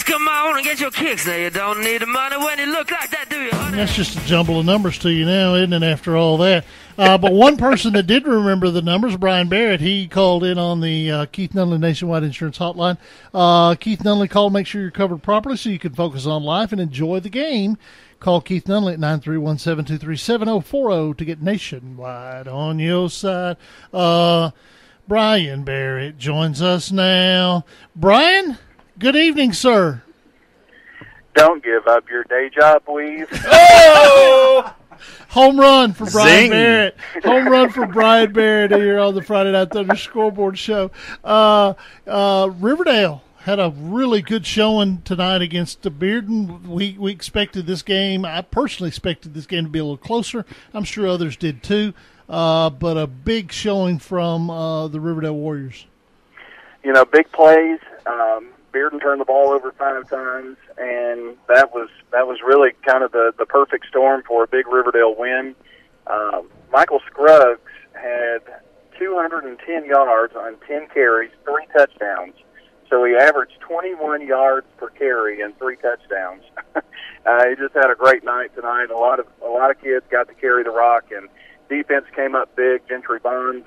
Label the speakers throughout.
Speaker 1: come on and get your kicks. Now you don't need the money when you look like that, do you, honey?
Speaker 2: That's just a jumble of numbers to you now, isn't it, after all that? But one person that did remember the numbers, Bryan Barrett, he called in on the Keith Nunley Nationwide Insurance Hotline. Keith Nunley called, make sure you're covered properly so you can focus on life and enjoy the game. Call Keith Nunley at 931-723-7040 to get nationwide on your side. Bryan Barrett joins us now. Bryan, good evening, sir.
Speaker 3: Don't give up your day job, please.
Speaker 2: Oh! Home run for Bryan
Speaker 4: Zing.
Speaker 2: Barrett. Home run for Bryan Barrett here on the Friday Night Thunder Scoreboard Show. Riverdale had a really good showing tonight against Bearden. We expected this game. I personally expected this game to be a little closer. I'm sure others did too. But a big showing from the Riverdale Warriors.
Speaker 3: You know, big plays. Bearden turned the ball over 5 times, and that was really kind of the perfect storm for a big Riverdale win. Michael Scruggs had 210 yards on 10 carries, 3 touchdowns. So he averaged 21 yards per carry and 3 touchdowns. He just had a great night tonight. A lot of kids got to carry the rock, and defense came up big. Gentry Bonds,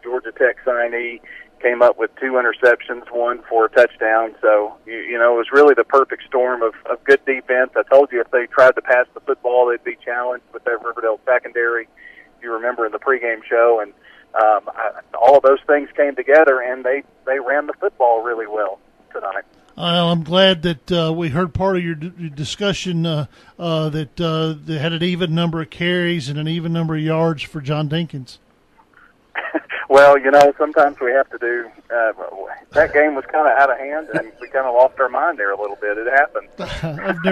Speaker 3: Georgia Tech signee, came up with 2 interceptions, 1 for a touchdown. So, you know, it was really the perfect storm of good defense. I told you if they tried to pass the football, they'd be challenged with that Riverdale secondary, if you remember in the pregame show. And all of those things came together, and they ran the football really well tonight.
Speaker 2: I'm glad that we heard part of your discussion that they had an even number of carries and an even number of yards for John Dinkins.
Speaker 3: Well, you know, sometimes we have to do that game was kind of out of hand, and we kind of lost our mind there a little bit. It happened.
Speaker 2: I've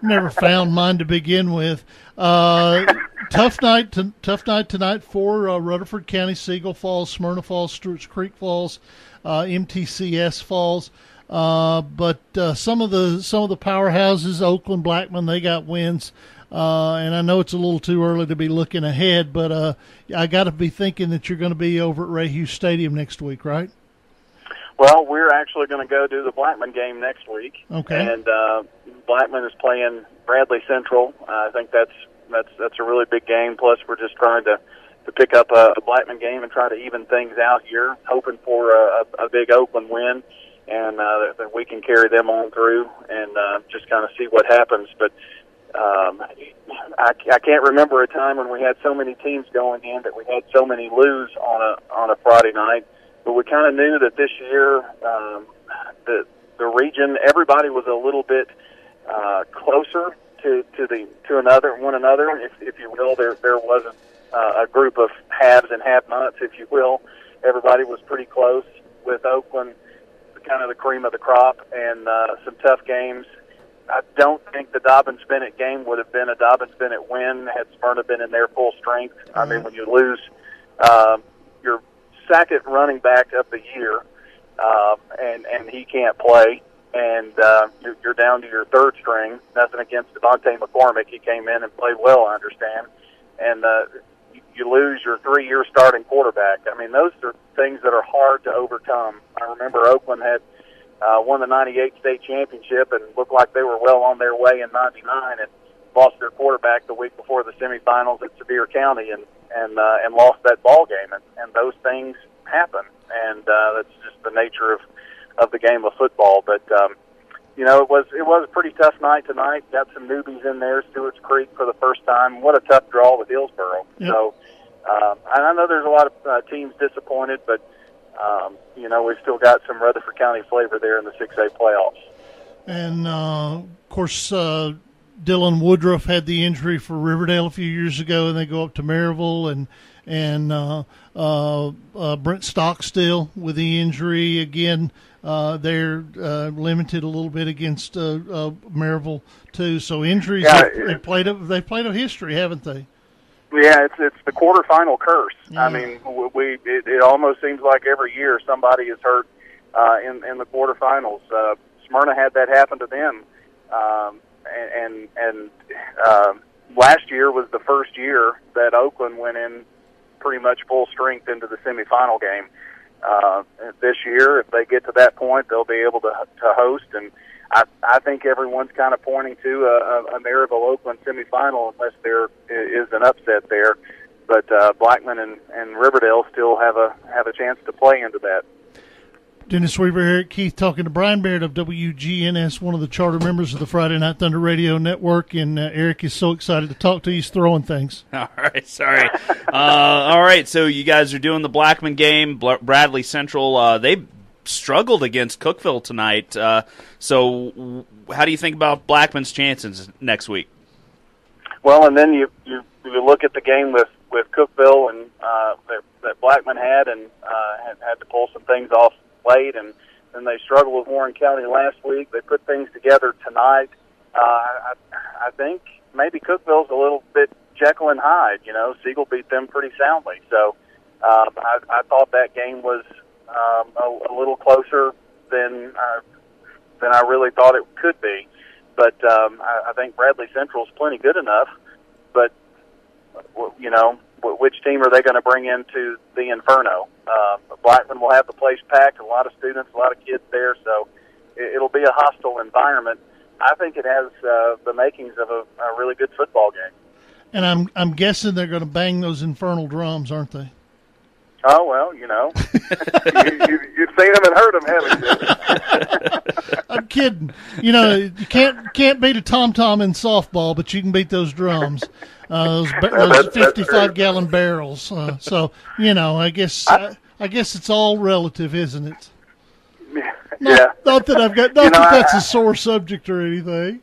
Speaker 2: never found mine to begin with. Tough night tonight for Rutherford County, Siegel Falls, Smyrna Falls, Stewart's Creek Falls, MTCS Falls. But some of the powerhouses, Oakland, Blackman, they got wins. And I know it's a little too early to be looking ahead, but I got to be thinking that you're going to be over at Ray Hughes Stadium next week, right?
Speaker 3: Well, we're actually going to go do the Blackman game next week.
Speaker 2: Okay.
Speaker 3: And Blackman is playing Bradley Central. I think that's a really big game. Plus, we're just trying to pick up a Blackman game and try to even things out here, hoping for a big Oakland win, and that we can carry them on through and just kind of see what happens. But I can't remember a time when we had so many teams going in that we had so many lose on a Friday night. But we kind of knew that this year the region, everybody was a little bit closer to one another, if you will. There wasn't a group of haves and have-nots, if you will. Everybody was pretty close, with Oakland kind of the cream of the crop, and some tough games. I don't think the Dobbins-Bennett game would have been a Dobbins-Bennett win had Smyrna been in their full strength. Mm-hmm. I mean, when you lose your second running back of the year, and he can't play, and you're down to your third string. Nothing against Devontae McCormick. He came in and played well, I understand. And you lose your 3-year starting quarterback. I mean, those are things that are hard to overcome. I remember Oakland had won the 98 state championship and looked like they were well on their way in 99 and lost their quarterback the week before the semifinals at Sevier County and lost that ball game. And those things happen. And that's just the nature of the game of football. But, you know, it was a pretty tough night tonight. Got some newbies in there, Stewart's Creek for the first time. What a tough draw with Hillsboro. Yep. So I know there's a lot of teams disappointed, but, you know, we've still got some Rutherford County flavor there in the 6A playoffs.
Speaker 2: And, of course, Dylan Woodruff had the injury for Riverdale a few years ago, and they go up to Maryville, and Brent Stockstill with the injury again. They're limited a little bit against Maryville too. So injuries, they've played a history, haven't they?
Speaker 3: Yeah, it's the quarterfinal curse.
Speaker 2: Yeah.
Speaker 3: I mean, it almost seems like every year somebody is hurt in the quarterfinals. Smyrna had that happen to them, and last year was the first year that Oakland went in pretty much full strength into the semifinal game. this year. If they get to that point, they'll be able to host. And I think everyone's kind of pointing to a Maryville-Oakland semifinal unless there is an upset there. But Blackman and Riverdale still have a chance to play into that.
Speaker 2: Dennis Weaver, Eric Keith, talking to Bryan Barrett of WGNS, one of the charter members of the Friday Night Thunder Radio Network. And Eric is so excited to talk to you. He's throwing things.
Speaker 4: All right, sorry. All right, so you guys are doing the Blackman game. Bradley Central, they struggled against Cookeville tonight. So how do you think about Blackman's chances next week? Well,
Speaker 3: and then you look at the game with Cookeville and that Blackman had to pull some things off late, and then they struggled with Warren County last week. They put things together tonight. I think maybe Cookeville's a little bit Jekyll and Hyde. Siegel beat them pretty soundly. So I thought that game was a little closer than I really thought it could be. But I think Bradley Central's plenty good enough. But which team are they going to bring into the Inferno? Blackman will have the place packed, a lot of students, a lot of kids there, so it'll be a hostile environment. I think it has the makings of a really good football game.
Speaker 2: And I'm guessing they're going to bang those infernal drums, aren't they?
Speaker 3: Oh, well, you've seen them and heard them, haven't you?
Speaker 2: I'm kidding. You can't beat a tom-tom in softball, but you can beat those drums. Those 55-gallon barrels. So I guess it's all relative, isn't it? Not that I've got. That's a sore subject or anything.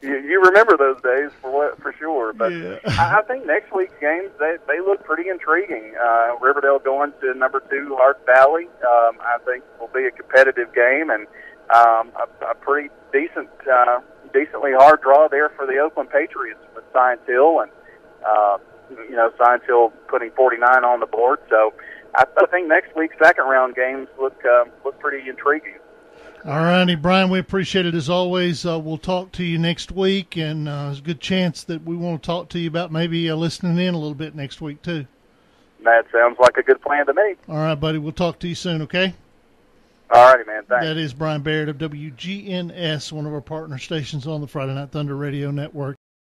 Speaker 3: You remember those days for sure. But yeah. I think next week's games they look pretty intriguing. Riverdale going to number 2 Hart Valley. I think will be a competitive game and a pretty decently hard draw there for the Oakland Patriots with Science Hill and Science Hill putting 49 on the board. So I think next week's second round games look pretty intriguing.
Speaker 2: All righty, Bryan, we appreciate it as always. We'll talk to you next week, and there's a good chance that we want to talk to you about maybe listening in a little bit next week too.
Speaker 3: That sounds like a good plan to me.
Speaker 2: All right, buddy, we'll talk to you soon, okay?
Speaker 3: All righty, man. Thanks.
Speaker 2: That is Bryan Barrett of WGNS, one of our partner stations on the Friday Night Thunder Radio Network.